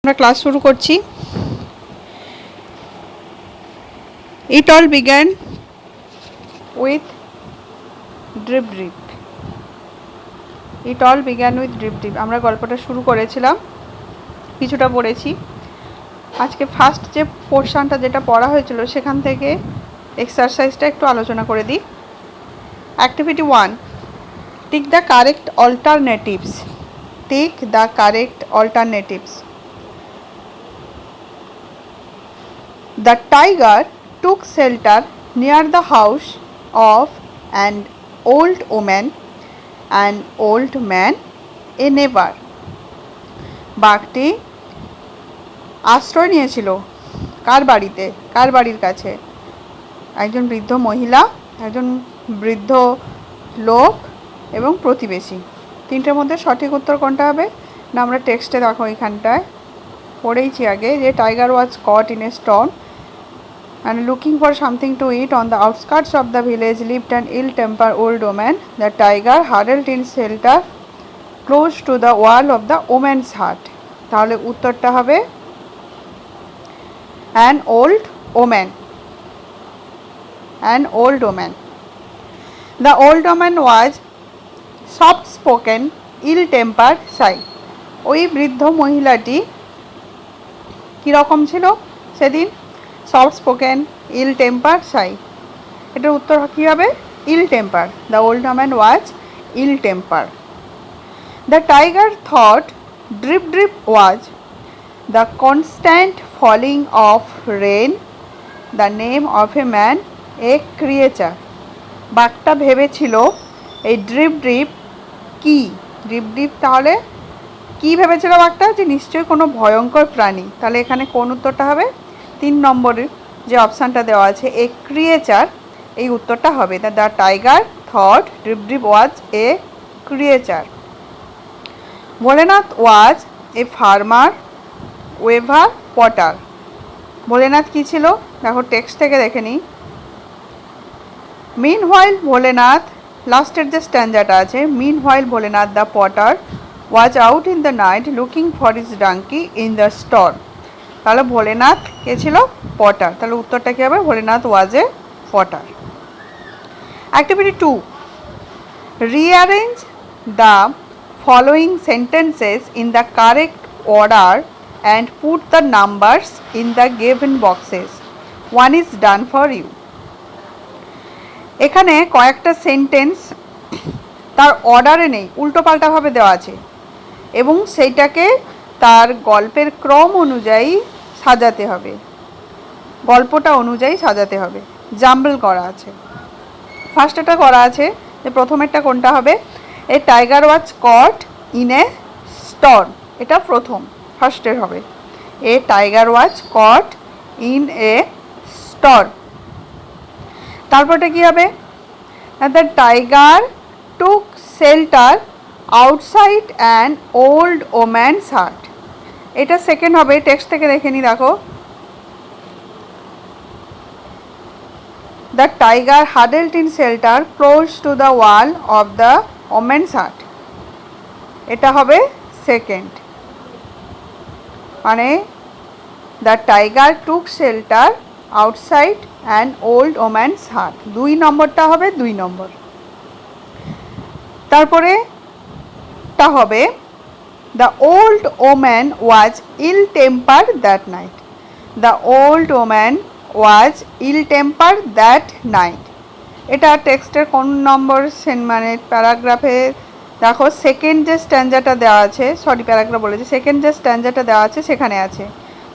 আমরা ক্লাস শুরু করছি। It all began with drip drip. It all began with drip drip. আমরা গল্পটা শুরু করেছিলাম, কিছুটা পড়েছি। আজকে ফার্স্ট যে পোর্শনটা যেটা পড়া হয়েছিল সেখান থেকে এক্সারসাইজটা একটু আলোচনা করে দিই। Activity 1, tick the correct alternatives. Tick the correct alternatives. The tiger took shelter near the house of an old woman, an old man, a neighbor. বাঘটি আশ্রয় নিয়েছিল কার বাড়িতে, কার বাড়ির কাছে? একজন বৃদ্ধ মহিলা, একজন বৃদ্ধ লোক এবং প্রতিবেশী। তিনটের মধ্যে সঠিক উত্তর কোনটা হবে না? আমরা টেক্সটে দেখো এখানটায় পড়েইছি আগে যে tiger was caught in a stone and looking for something to eat. On the outskirts of the village lived an ill-tempered old woman. The tiger huddled in shelter close to the wall of the woman's hut. তাহলে উত্তরটা হবে an old woman. An old woman. The old woman was soft-spoken, ill-tempered, shy. ওই বৃদ্ধ মহিলাটি কীরকম ছিল সেদিন? Soft spoken, ill temper, shy. এটার উত্তর কী হবে? Ill temper. The old woman was ill temper. The tiger thought drip drip was the constant falling of rain, the name of a man, a creature. বাঘটা ভেবেছিল এই drip drip কী? Drip drip তাহলে কী ভেবেছিল বাঘটা? যে নিশ্চয়ই কোনো ভয়ঙ্কর প্রাণী। তাহলে এখানে কোন উত্তরটা হবে? 3 নম্বরের যে অপশানটা দেওয়া আছে এ ক্রিয়েচার, এই উত্তরটা হবে। The tiger thought drip drip was a creature. Bholenath was a farmer, weaver, potter. Bholenath কী ছিল? দেখো টেক্সট থেকে দেখে নিই। মিন হোয়াইল ভোলেনাথ, লাস্টের যে স্ট্যান্ডাটা আছে, meanwhile Bholenath the potter was out in the night looking for his donkey in the store. তাহলে ভোলেনাথ কে ছিল? পটার। তাহলে উত্তরটা কী হবে? Bholenath was a potter. Activity 2, rearrange the following sentences in the correct order and put the numbers in the given boxes. 1 is done for you. এখানে কয়েকটা sentence তার অর্ডারে নেই, উল্টোপাল্টাভাবে দেওয়া আছে এবং সেইটাকে তার গল্পের ক্রম অনুযায়ী সাজাতে হবে, গল্পটা অনুযায়ী সাজাতে হবে। জাম্বল করা আছে। ফার্স্টটা করা আছে যে প্রথমেরটা কোনটা হবে? A tiger was caught in a store, এটা প্রথম, ফার্স্টের হবে। A tiger was caught in a store. তারপরটা কী হবে? The tiger took shelter outside an old woman's hut, এটা সেকেন্ড হবে। টেক্সট থেকে দেখে নি, দেখো the tiger huddled in shelter close to the wall of the women's hut, এটা হবে সেকেন্ড। মানে the tiger took shelter outside an old woman's hut, 2 নম্বরটা হবে 2 নম্বর। তারপরে টা হবে The old woman was ill-tempered that night. The old woman was ill-tempered that night. এটা টেক্সটের কোন নম্বর মানে প্যারাগ্রাফে? দেখো সেকেন্ড যে স্ট্যান্ডাটা দেওয়া আছে, সরি প্যারাগ্রাফ বলেছে, সেকেন্ড যে স্ট্যান্ডাটা দেওয়া আছে সেখানে আছে,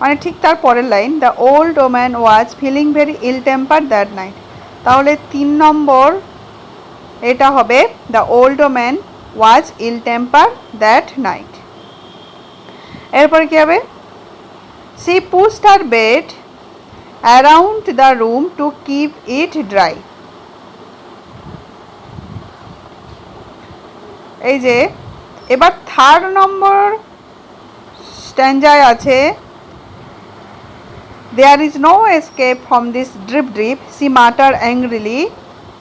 মানে ঠিক তার পরের line, the old woman was feeling very ill-tempered that night. তাহলে 3 নম্বর এটা হবে the old woman was ill-tempered that night. এরপরে কী হবে? She pushed her bed around the room to keep it dry. এই যে এবার 3rd নম্বর স্ট্যান্ডায় আছে, there is no escape from this drip drip, she muttered angrily,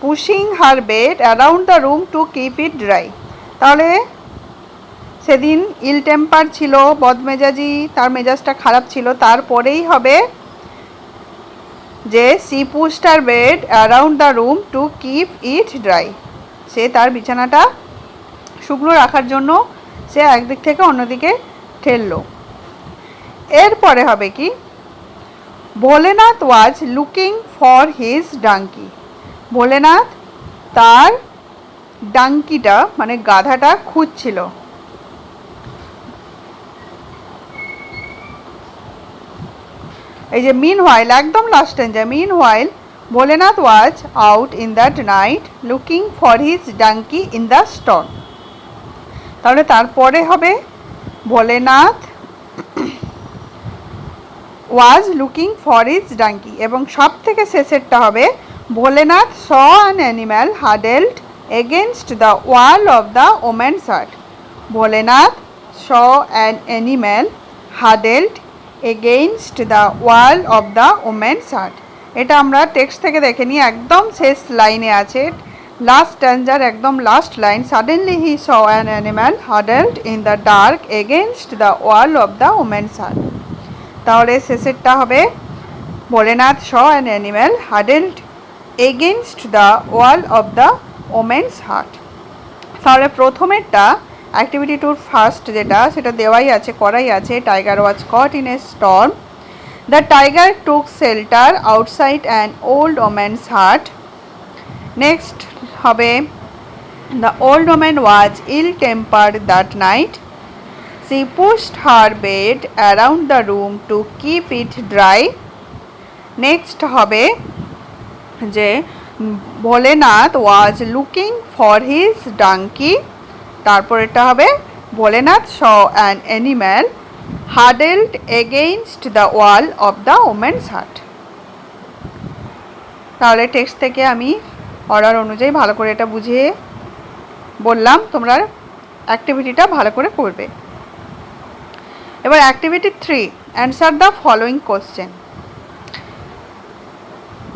pushing her bed around the room to keep it dry. তাহলে সেদিন ill temper ছিল, বদমেজাজি, তার মেজাজটা খারাপ ছিল। তারপরেই হবে যে she pushed her bed around the room to keep it dry. সে তার বিছানাটা শুকনো রাখার জন্য সে একদিক থেকে অন্যদিকে ঠেললো। এরপরে হবে কি, Bholenath was looking for his donkey. Bholenath তার ডাঙ্কিটা মানে গাধাটা খুঁজছিল। এই যে মিন হোয়াইল, একদম লাস্ট টেন্সে, meanwhile Bholenath was out in that night looking for his donkey in the storm. তাহলে তারপরে হবে Bholenath was looking for his donkey, এবং সব থেকে শেষেরটা হবে Bholenath saw an animal huddled against the wall of the women's hut. Bholenath saw an animal huddled against the wall of the women's hut. এটা আমরা টেক্সট থেকে দেখে নিই, একদম শেষ লাইনে আছে, লাস্ট স্ট্যান্জার একদম last line. Suddenly he saw an animal huddled in the dark against the wall of the women's hut. তাহলে শেষেরটা হবে Bholenath saw an animal huddled against the wall of the women's hut. তাহলে প্রথমেরটা অ্যাক্টিভিটি টুর first যেটা, সেটা দেওয়াই আছে, করাই আছে। Tiger was caught in a storm. The tiger took shelter outside an old women's hut. Next হবে the old women was ill tempered that night. She pushed her bed around the room to keep it dry. Next হবে যে Bholenath was looking for his donkey. তারপর এটা হবে Bholenath saw an animal huddled against the wall of the women's hut. তাহলে text থেকে আমি order অনুযায়ী ভালো করে এটা বুঝিয়ে বললাম, তোমরা অ্যাক্টিভিটিটা ভালো করে করবে। এবার activity 3, answer the following question.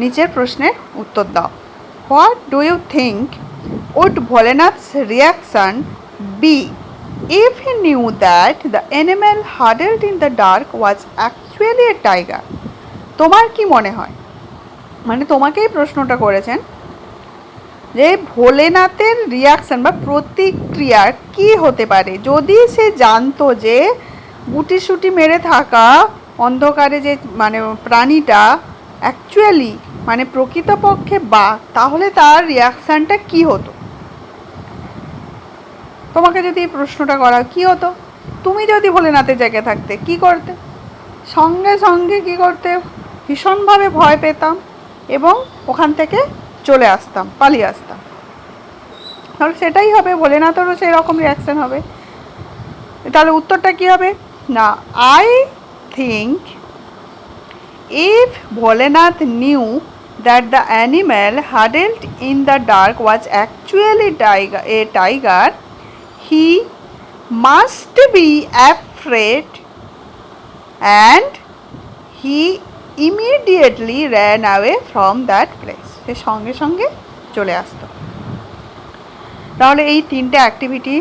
নিচের প্রশ্নের উত্তর দাও। What do you think would Bholenath's reaction be if he knew that the animal huddled in the dark was actually a tiger? তোমার কি মনে হয়, মানে তোমাকেই প্রশ্নটা করেছেন যে ভোলেনাথের রিয়াকশন বা প্রতিক্রিয়া কি হতে পারে যদি সে জানতো যে গুটি সুটি মেরে থাকা অন্ধকারে যে মানে প্রাণীটা অ্যাকচুয়ালি মানে প্রকৃতপক্ষে বাঘ, তাহলে তার রিয়াকশানটা কি হতো? তোমাকে যদি এই প্রশ্নটা করা, কি হতো? তুমি যদি ভোলেনাথের জায়গায় থাকতে কি করতে? সঙ্গে সঙ্গে কি করতে? ভীষণভাবে ভয় পেতাম এবং ওখান থেকে চলে আসতাম, পালিয়ে আসতাম। তাহলে সেটাই হবে, ভোলেনাথেরও সেই রকম রিয়াকশান হবে। তাহলে উত্তরটা কি হবে না, I think if Bholenath new that the animal huddled in the dark was actually a tiger, he must be afraid and he immediately ran away from that place. সে সঙ্গে সঙ্গে চলে আসতো। তাহলে এই তিনটে অ্যাক্টিভিটি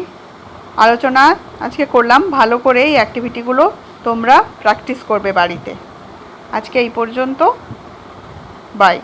আলোচনা আজকে করলাম। ভালো করে এই অ্যাক্টিভিটিগুলো তোমরা প্র্যাকটিস করবে বাড়িতে। আজকে এই পর্যন্ত, বাই।